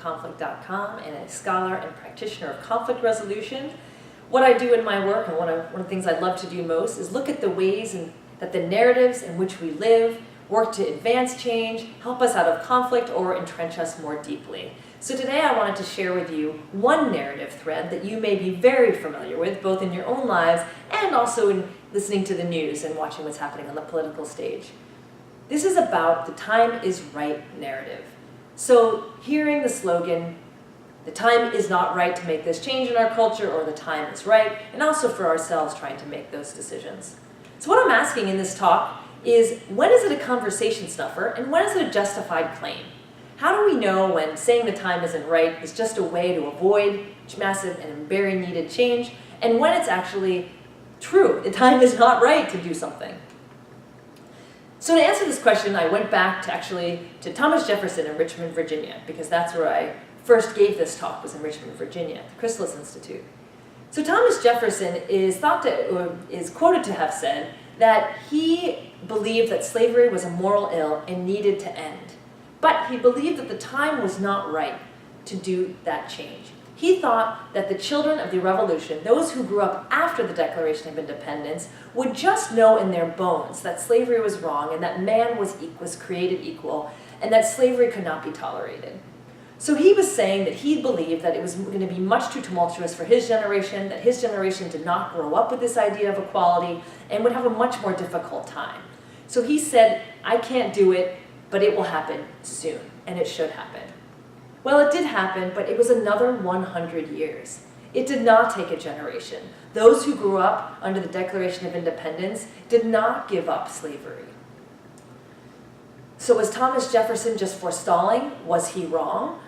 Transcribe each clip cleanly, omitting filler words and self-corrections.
conflict.com and a scholar and practitioner of conflict resolution. What I do in my work, and one of the things I love to do most, is look at the ways that the narratives in which we live work to advance change, help us out of conflict, or entrench us more deeply. So today I wanted to share with you one narrative thread that you may be very familiar with, both in your own lives and also in listening to the news and watching what's happening on the political stage. This is about the time is right narrative. So hearing the slogan, the time is not right to make this change in our culture, or the time is right, and also for ourselves trying to make those decisions. So what I'm asking in this talk is, when is it a conversation stuffer and when is it a justified claim? How do we know when saying the time isn't right is just a way to avoid massive and very needed change, and when it's actually true, the time is not right to do something? So to answer this question, I went back to Thomas Jefferson in Richmond, Virginia, because that's where I first gave this talk, was in Richmond, Virginia, at the Chrysalis Institute. So Thomas Jefferson is quoted to have said that he believed that slavery was a moral ill and needed to end. But he believed that the time was not right to do that change. He thought that the children of the Revolution, those who grew up after the Declaration of Independence, would just know in their bones that slavery was wrong and that man was created equal and that slavery could not be tolerated. So he was saying that he believed that it was going to be much too tumultuous for his generation, that his generation did not grow up with this idea of equality and would have a much more difficult time. So he said, I can't do it, but it will happen soon, and it should happen. Well, it did happen, but it was another 100 years. It did not take a generation. Those who grew up under the Declaration of Independence did not give up slavery. So was Thomas Jefferson just forestalling? Was he wrong?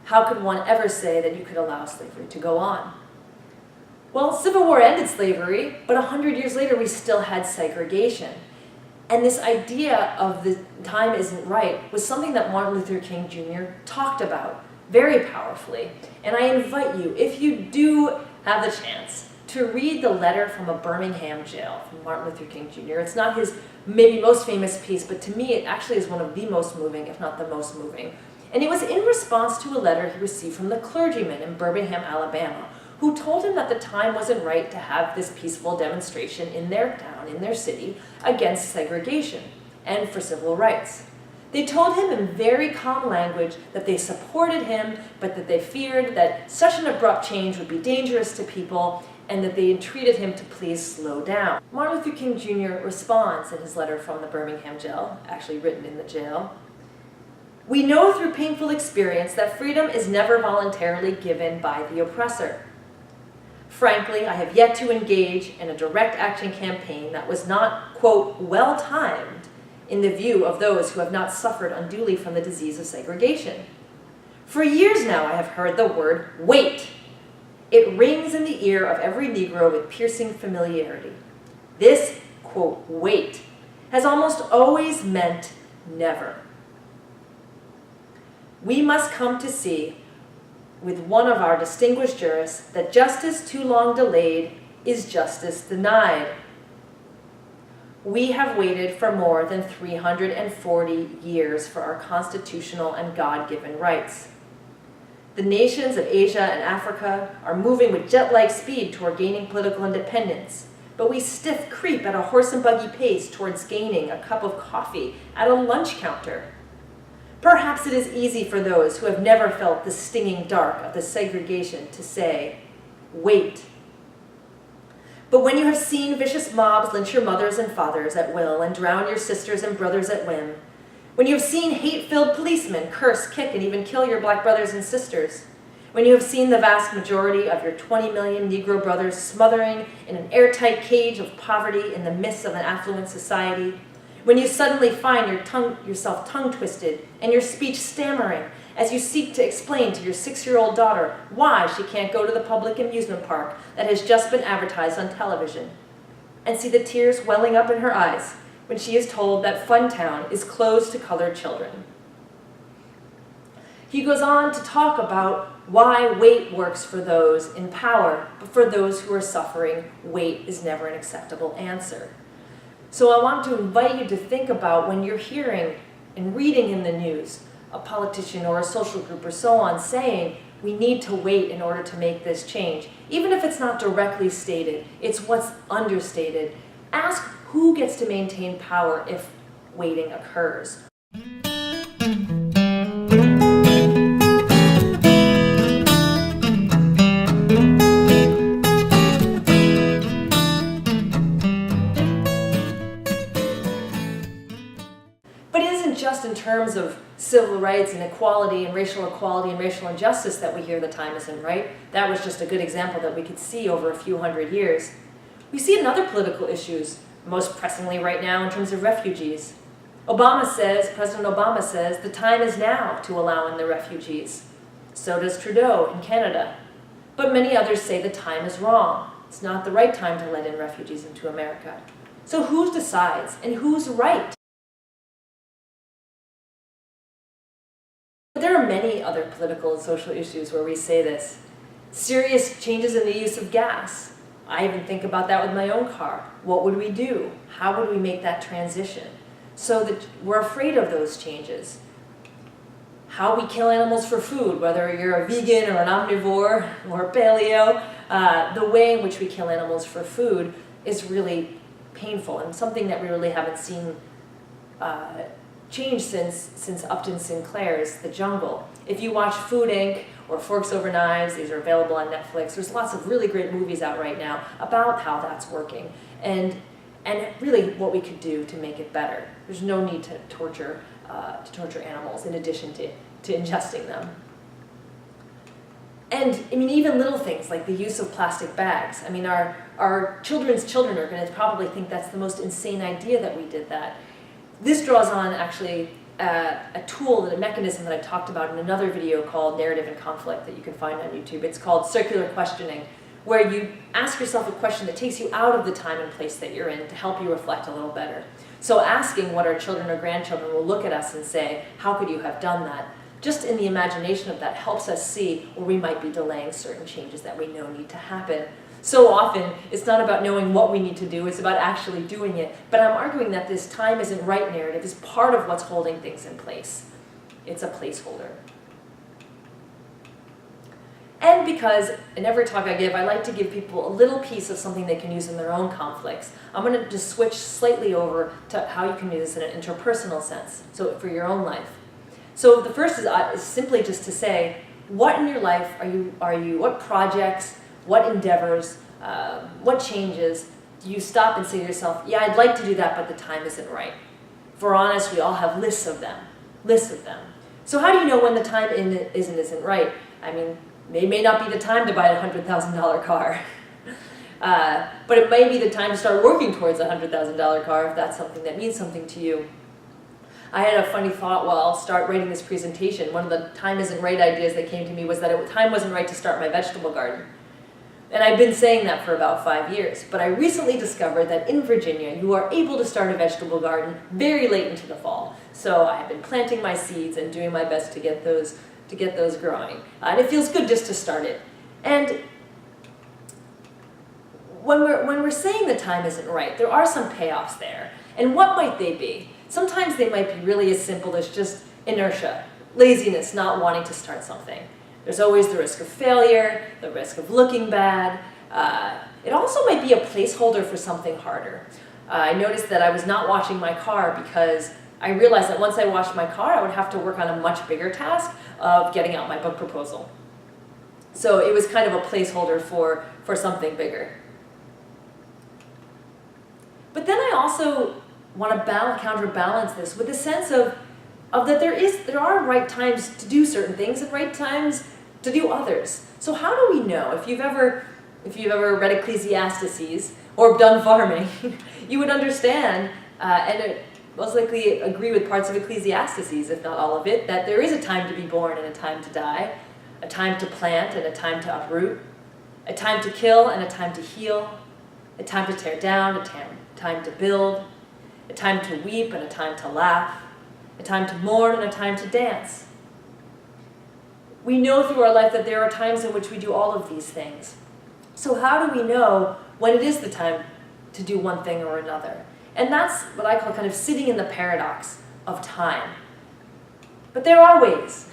How could one ever say that you could allow slavery to go on? Well, Civil War ended slavery, but 100 years later we still had segregation. And this idea of the time isn't right was something that Martin Luther King Jr. talked about very powerfully. And I invite you, if you do have the chance, to read the letter from a Birmingham jail from Martin Luther King Jr. It's not his maybe most famous piece, but to me it actually is one of the most moving, if not the most moving. And it was in response to a letter he received from the clergyman in Birmingham, Alabama, who told him that the time wasn't right to have this peaceful demonstration in their town, in their city, against segregation and for civil rights. They told him in very calm language that they supported him, but that they feared that such an abrupt change would be dangerous to people, and that they entreated him to please slow down. Martin Luther King Jr. responds in his letter from the Birmingham jail, actually written in the jail, "We know through painful experience that freedom is never voluntarily given by the oppressor. Frankly, I have yet to engage in a direct action campaign that was not, quote, well-timed in the view of those who have not suffered unduly from the disease of segregation. For years now I have heard the word wait. It rings in the ear of every Negro with piercing familiarity. This, quote, wait, has almost always meant never. We must come to see with one of our distinguished jurists that justice too long delayed is justice denied. We have waited for more than 340 years for our constitutional and God-given rights. The nations of Asia and Africa are moving with jet-like speed toward gaining political independence, but we stiff creep at a horse and buggy pace towards gaining a cup of coffee at a lunch counter. Perhaps it is easy for those who have never felt the stinging dark of the segregation to say, wait. But when you have seen vicious mobs lynch your mothers and fathers at will and drown your sisters and brothers at whim, when you have seen hate-filled policemen curse, kick, and even kill your black brothers and sisters, when you have seen the vast majority of your 20 million Negro brothers smothering in an airtight cage of poverty in the midst of an affluent society, when you suddenly find yourself tongue-twisted and your speech stammering as you seek to explain to your 6-year-old daughter why she can't go to the public amusement park that has just been advertised on television, and see the tears welling up in her eyes when she is told that Funtown is closed to colored children. He goes on to talk about why wait works for those in power, but for those who are suffering, wait is never an acceptable answer. So I want to invite you to think about, when you're hearing and reading in the news a politician or a social group or so on saying, we need to wait in order to make this change. Even if it's not directly stated, it's what's understated. Ask who gets to maintain power if waiting occurs. But it isn't just in terms of civil rights and equality and racial injustice that we hear the time isn't right. That was just a good example that we could see over a few hundred years. We see it in other political issues, most pressingly right now in terms of refugees. President Obama says, the time is now to allow in the refugees. So does Trudeau in Canada. But many others say the time is wrong. It's not the right time to let in refugees into America. So who decides and who's right? But there are many other political and social issues where we say this. Serious changes in the use of gas. I even think about that with my own car. What would we do? How would we make that transition? So that we're afraid of those changes. How we kill animals for food, whether you're a vegan or an omnivore or paleo, the way in which we kill animals for food is really painful and something that we really haven't seen change since Upton Sinclair's The Jungle. If you watch Food Inc. or Forks Over Knives, these are available on Netflix. There's lots of really great movies out right now about how that's working and really what we could do to make it better. There's no need to torture animals in addition to ingesting them. And I mean, even little things like the use of plastic bags. I mean, our children's children are going to probably think that's the most insane idea that we did that. This draws on actually a tool, a mechanism that I talked about in another video called Narrative and Conflict that you can find on YouTube. It's called circular questioning, where you ask yourself a question that takes you out of the time and place that you're in to help you reflect a little better. So asking what our children or grandchildren will look at us and say, how could you have done that? Just in the imagination of that helps us see where we might be delaying certain changes that we know need to happen. So often, it's not about knowing what we need to do, it's about actually doing it. But I'm arguing that this time isn't right narrative is part of what's holding things in place. It's a placeholder. And because in every talk I give, I like to give people a little piece of something they can use in their own conflicts. I'm going to just switch slightly over to how you can use this in an interpersonal sense, so for your own life. So the first is simply just to say, what in your life what projects, what endeavors, what changes do you stop and say to yourself, yeah, I'd like to do that, but the time isn't right. If we're honest, we all have lists of them. So how do you know when the time isn't right? I mean, it may not be the time to buy a $100,000 car. But it may be the time to start working towards a $100,000 car if that's something that means something to you. I had a funny thought while I'll start writing this presentation. One of the time isn't right ideas that came to me was that time wasn't right to start my vegetable garden. And I've been saying that for about 5 years. But I recently discovered that in Virginia, you are able to start a vegetable garden very late into the fall. So I have been planting my seeds and doing my best to get those growing. And it feels good just to start it. And when we're saying the time isn't right, there are some payoffs there. And what might they be? Sometimes they might be really as simple as just inertia, laziness, not wanting to start something. There's always the risk of failure, the risk of looking bad. It also might be a placeholder for something harder. I noticed that I was not washing my car because I realized that once I washed my car, I would have to work on a much bigger task of getting out my book proposal. So it was kind of a placeholder for something bigger. But then I also want to counterbalance this with a sense of that there are right times to do certain things and right times to do others. So how do we know? If you've ever read Ecclesiastes or done farming, you would understand and most likely agree with parts of Ecclesiastes, if not all of it, that there is a time to be born and a time to die, a time to plant and a time to uproot, a time to kill and a time to heal, a time to tear down, a time to build, a time to weep and a time to laugh, a time to mourn and a time to dance. We know through our life that there are times in which we do all of these things. So how do we know when it is the time to do one thing or another? And that's what I call kind of sitting in the paradox of time. But there are ways.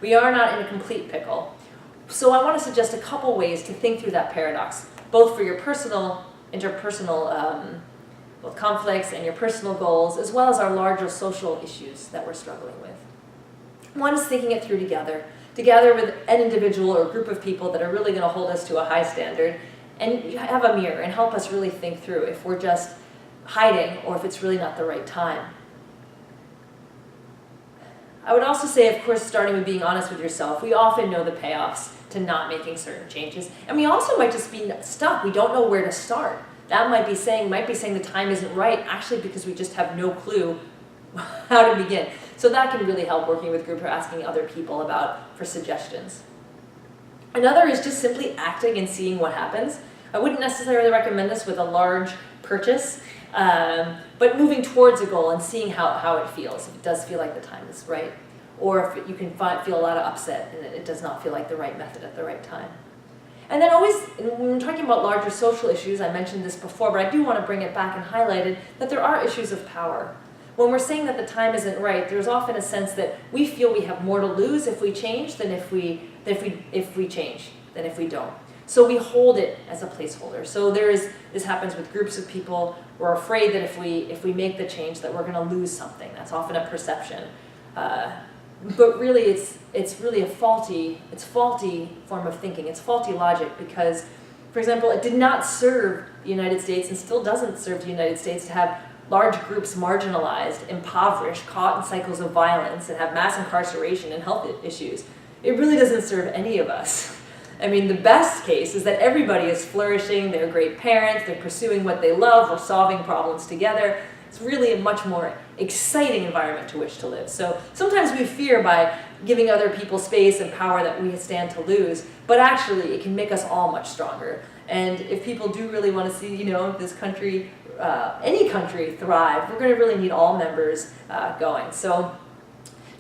We are not in a complete pickle. So I want to suggest a couple ways to think through that paradox, both for your personal, interpersonal both conflicts and your personal goals, as well as our larger social issues that we're struggling with. One is thinking it through together with an individual or a group of people that are really going to hold us to a high standard, and have a mirror and help us really think through if we're just hiding or if it's really not the right time. I would also say, of course, starting with being honest with yourself. We often know the payoffs to not making certain changes, and we also might just be stuck. We don't know where to start. That might be saying the time isn't right, actually because we just have no clue how to begin. So that can really help working with group or asking other people for suggestions. Another is just simply acting and seeing what happens. I wouldn't necessarily recommend this with a large purchase, but moving towards a goal and seeing how it feels, if it does feel like the time is right, or if you can feel a lot of upset and it does not feel like the right method at the right time. And then always, when we're talking about larger social issues, I mentioned this before, but I do want to bring it back and highlight it, that there are issues of power. When we're saying that the time isn't right, there's often a sense that we feel we have more to lose if we change than if we don't. So we hold it as a placeholder. So this happens with groups of people. We're afraid that if we make the change that we're going to lose something. That's often a perception. But really it's really a faulty form of thinking. It's faulty logic because, for example, it did not serve the United States and still doesn't serve the United States to have large groups marginalized, impoverished, caught in cycles of violence, and have mass incarceration and health issues. It really doesn't serve any of us. I mean, the best case is that everybody is flourishing, they're great parents, they're pursuing what they love, we're solving problems together. It's really a much more exciting environment to which to live. So sometimes we fear by giving other people space and power that we stand to lose, but actually it can make us all much stronger. And if people do really want to see, this country, any country thrive, we're going to really need all members going. So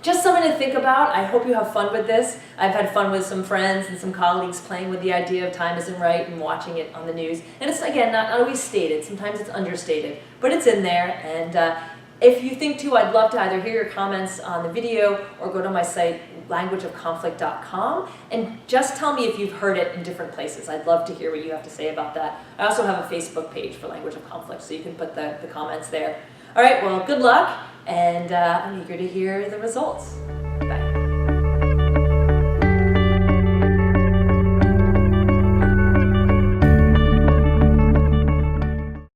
just something to think about. I hope you have fun with this. I've had fun with some friends and some colleagues playing with the idea of time isn't right and watching it on the news. And it's, again, not always stated. Sometimes it's understated, but it's in there. And if you think too, I'd love to either hear your comments on the video or go to my site, languageofconflict.com, and just tell me if you've heard it in different places. I'd love to hear what you have to say about that. I also have a Facebook page for Language of Conflict, so you can put the comments there. All right, well, good luck, and I'm eager to hear the results.